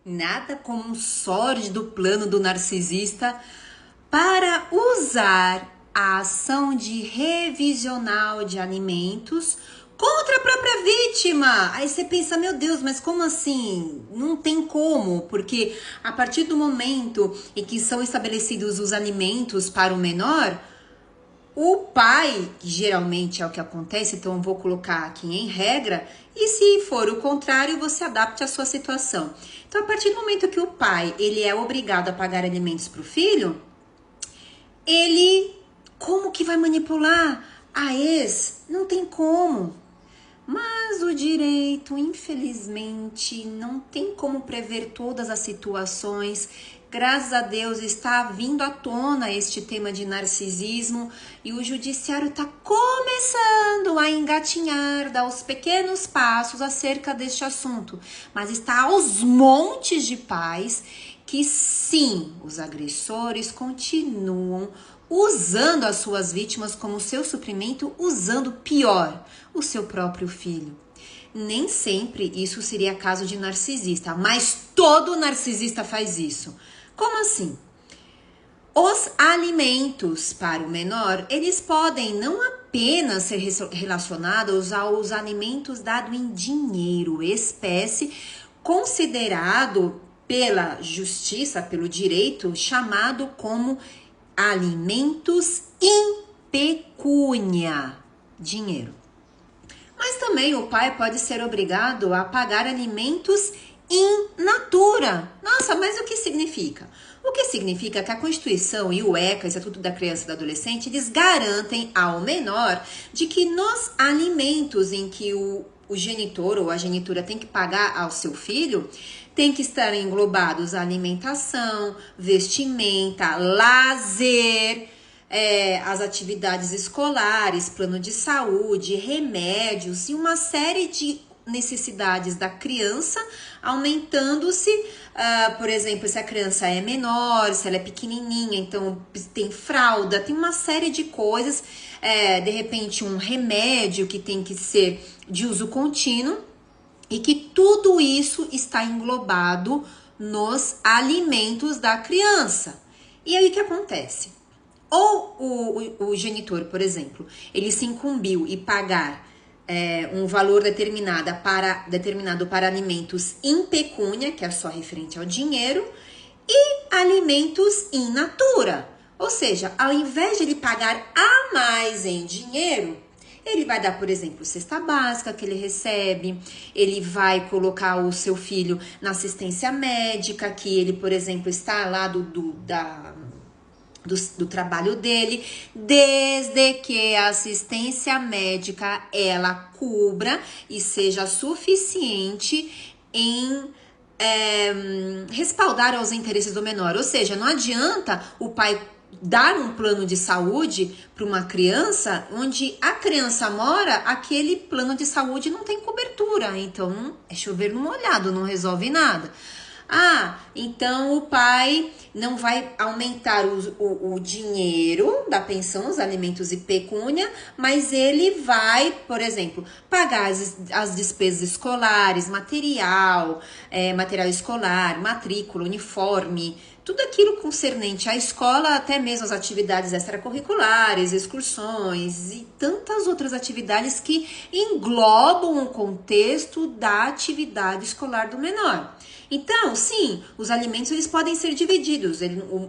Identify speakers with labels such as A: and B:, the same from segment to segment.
A: Nada como um sórdido plano do narcisista para usar a ação de revisional de alimentos contra a própria vítima. Aí você pensa, meu Deus, mas como assim? Não tem como, porque a partir do momento em que são estabelecidos os alimentos para o menor, o pai, que geralmente é o que acontece, então eu vou colocar aqui em regra, e se for o contrário, você adapte a sua situação. Então, a partir do momento que o pai ele é obrigado a pagar alimentos para o filho, ele como que vai manipular a ex? Não tem como. Mas o direito, infelizmente, não tem como prever todas as situações. Graças a Deus está vindo à tona este tema de narcisismo e o judiciário está começando a engatinhar, dar os pequenos passos acerca deste assunto. Mas está aos montes de pais que sim, os agressores continuam usando as suas vítimas como seu suprimento, usando pior, o seu próprio filho. Nem sempre isso seria caso de narcisista, mas todo narcisista faz isso. Como assim? Os alimentos para o menor, eles podem não apenas ser relacionados aos alimentos dados em dinheiro, espécie, considerado pela justiça, pelo direito, chamado como alimentos in pecúnia, dinheiro. Mas também o pai pode ser obrigado a pagar alimentos in natura. Nossa, mas o que significa? O que significa que a Constituição e o ECA, Estatuto da Criança e do Adolescente, eles garantem ao menor de que nos alimentos em que o genitor ou a genitora tem que pagar ao seu filho, tem que estar englobados a alimentação, vestimenta, lazer, as atividades escolares, plano de saúde, remédios e uma série de necessidades da criança, aumentando-se, por exemplo, se a criança é menor, se ela é pequenininha, então tem fralda, tem uma série de coisas, de repente um remédio que tem que ser de uso contínuo, e que tudo isso está englobado nos alimentos da criança. E aí o que acontece? Ou o genitor, por exemplo, ele se incumbiu em pagar um valor determinado para alimentos in pecúnia, que é só referente ao dinheiro, e alimentos in natura. Ou seja, ao invés de ele pagar a mais em dinheiro, ele vai dar, por exemplo, cesta básica que ele recebe, ele vai colocar o seu filho na assistência médica, que ele, por exemplo, está lá do trabalho dele, desde que a assistência médica, ela cubra e seja suficiente em respaldar os interesses do menor. Ou seja, não adianta o pai dar um plano de saúde para uma criança onde a criança mora, aquele plano de saúde não tem cobertura, então é chover no molhado, não resolve nada. Então o pai não vai aumentar o dinheiro da pensão, os alimentos e pecúnia, mas ele vai, por exemplo, pagar as despesas escolares, material escolar, matrícula, uniforme, tudo aquilo concernente à escola, até mesmo as atividades extracurriculares, excursões e tantas outras atividades que englobam o contexto da atividade escolar do menor. Então, sim, os alimentos eles podem ser divididos.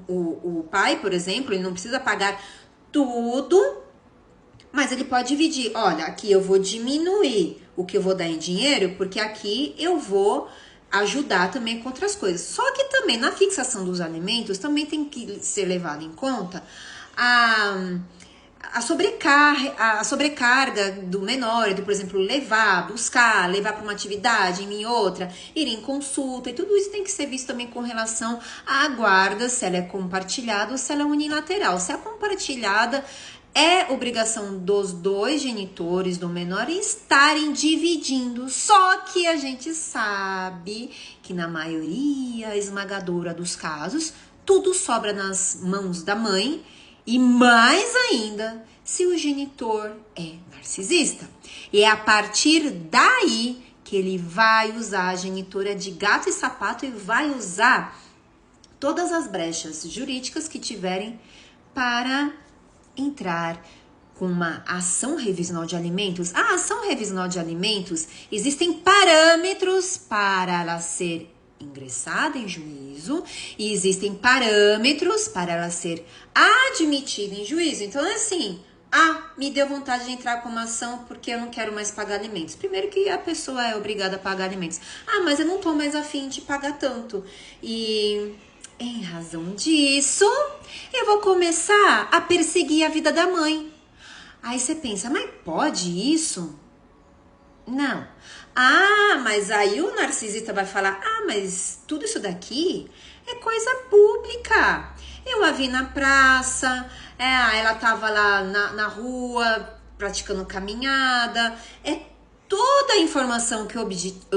A: O pai, por exemplo, ele não precisa pagar tudo, mas ele pode dividir. Olha, aqui eu vou diminuir o que eu vou dar em dinheiro, porque aqui eu vou ajudar também com outras coisas. Só que também na fixação dos alimentos também tem que ser levado em conta a sobrecarga do menor, de, por exemplo, buscar para uma atividade, em outra, ir em consulta, e tudo isso tem que ser visto também com relação à guarda, se ela é compartilhada ou se ela é unilateral. Se é compartilhada, é obrigação dos dois genitores do menor estarem dividindo, só que a gente sabe que na maioria esmagadora dos casos, tudo sobra nas mãos da mãe, e mais ainda, se o genitor é narcisista. E é a partir daí que ele vai usar a genitora de gato e sapato e vai usar todas as brechas jurídicas que tiverem para entrar com uma ação revisional de alimentos. A ação revisional de alimentos, existem parâmetros para ela ser ingressada em juízo e existem parâmetros para ela ser admitida em juízo. Então, é assim, me deu vontade de entrar com uma ação porque eu não quero mais pagar alimentos. Primeiro que a pessoa é obrigada a pagar alimentos. Mas eu não tô mais afim de pagar tanto. E em razão disso, eu vou começar a perseguir a vida da mãe. Aí você pensa, mas pode isso? Não. Mas aí o narcisista vai falar, mas tudo isso daqui é coisa pública. Eu a vi na praça, ela tava lá na rua praticando caminhada. É toda a informação que eu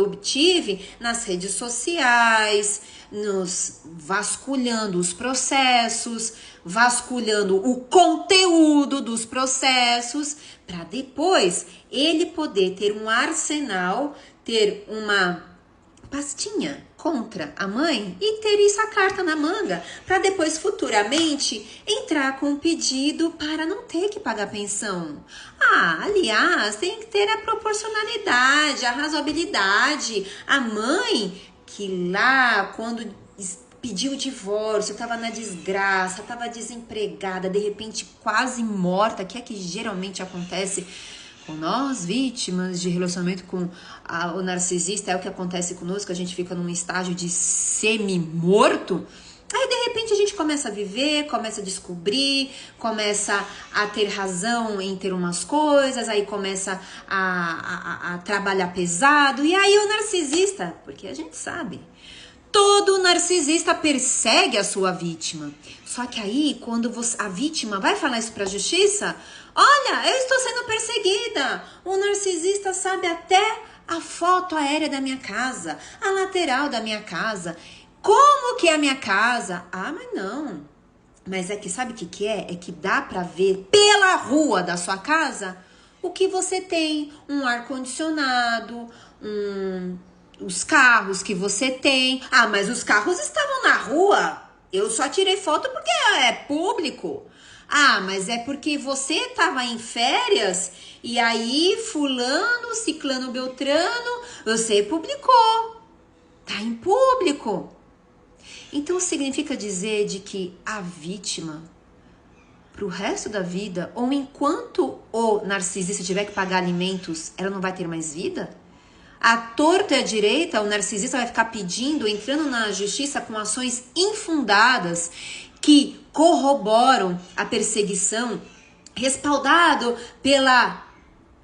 A: obtive nas redes sociais, nos vasculhando os processos, vasculhando o conteúdo dos processos, para depois ele poder ter um arsenal, ter uma pastinha contra a mãe e ter isso a carta na manga, para depois futuramente entrar com um pedido para não ter que pagar pensão. Aliás, tem que ter a proporcionalidade, a razoabilidade. A mãe que lá, quando pediu o divórcio, estava na desgraça, estava desempregada, de repente quase morta, que é que geralmente acontece com nós, vítimas de relacionamento com o narcisista, é o que acontece conosco, a gente fica num estágio de semi-morto. Aí, de repente, a gente começa a viver, começa a descobrir, começa a ter razão em ter umas coisas, aí começa a trabalhar pesado. E aí o narcisista, porque a gente sabe, todo narcisista persegue a sua vítima. Só que aí, quando a vítima vai falar isso para a justiça, olha, eu estou sendo perseguida. O narcisista sabe até a foto aérea da minha casa, a lateral da minha casa. Como que é a minha casa? Mas não. Mas é que sabe o que é? É que dá para ver pela rua da sua casa o que você tem. Um ar-condicionado, os carros que você tem. Mas os carros estavam na rua. Eu só tirei foto porque é público. Mas é porque você estava em férias e aí fulano, ciclano, beltrano, você publicou. Tá em público. Então significa dizer de que a vítima, pro resto da vida, ou enquanto o narcisista tiver que pagar alimentos, ela não vai ter mais vida? À torta e à direita, o narcisista vai ficar pedindo, entrando na justiça com ações infundadas que corroboram a perseguição, respaldado pela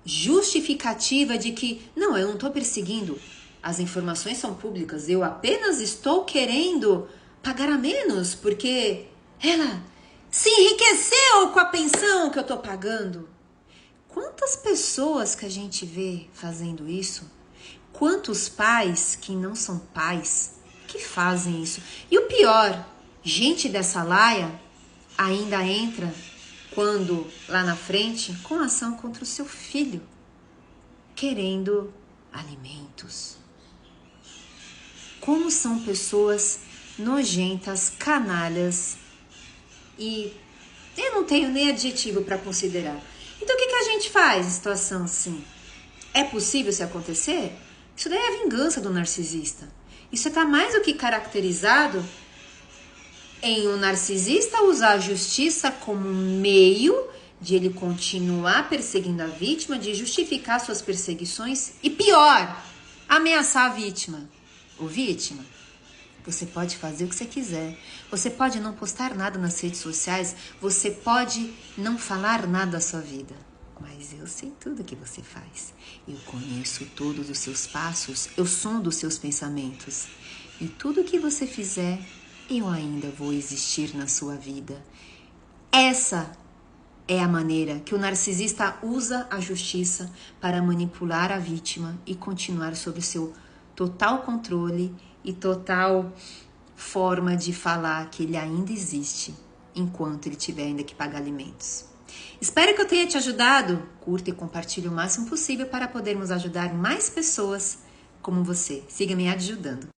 A: justificativa de que, não, eu não estou perseguindo, as informações são públicas, eu apenas estou querendo pagar a menos, porque ela se enriqueceu com a pensão que eu estou pagando. Quantas pessoas que a gente vê fazendo isso? Quantos pais que não são pais que fazem isso? E o pior, gente dessa laia ainda entra quando lá na frente com ação contra o seu filho, querendo alimentos. Como são pessoas nojentas, canalhas, e eu não tenho nem adjetivo para considerar. Então o que a gente faz em situação assim? É possível isso acontecer? Isso daí é a vingança do narcisista. Isso está mais do que caracterizado em um narcisista usar a justiça como meio de ele continuar perseguindo a vítima, de justificar suas perseguições e pior, ameaçar a vítima. O vítima, você pode fazer o que você quiser, você pode não postar nada nas redes sociais, você pode não falar nada da sua vida, mas eu sei tudo que você faz, eu conheço todos os seus passos, eu sondo os seus pensamentos, e tudo que você fizer, eu ainda vou existir na sua vida. Essa é a maneira que o narcisista usa a justiça para manipular a vítima e continuar sob o seu total controle e total forma de falar que ele ainda existe enquanto ele tiver ainda que pagar alimentos. Espero que eu tenha te ajudado. Curta e compartilhe o máximo possível para podermos ajudar mais pessoas como você. Siga me ajudando.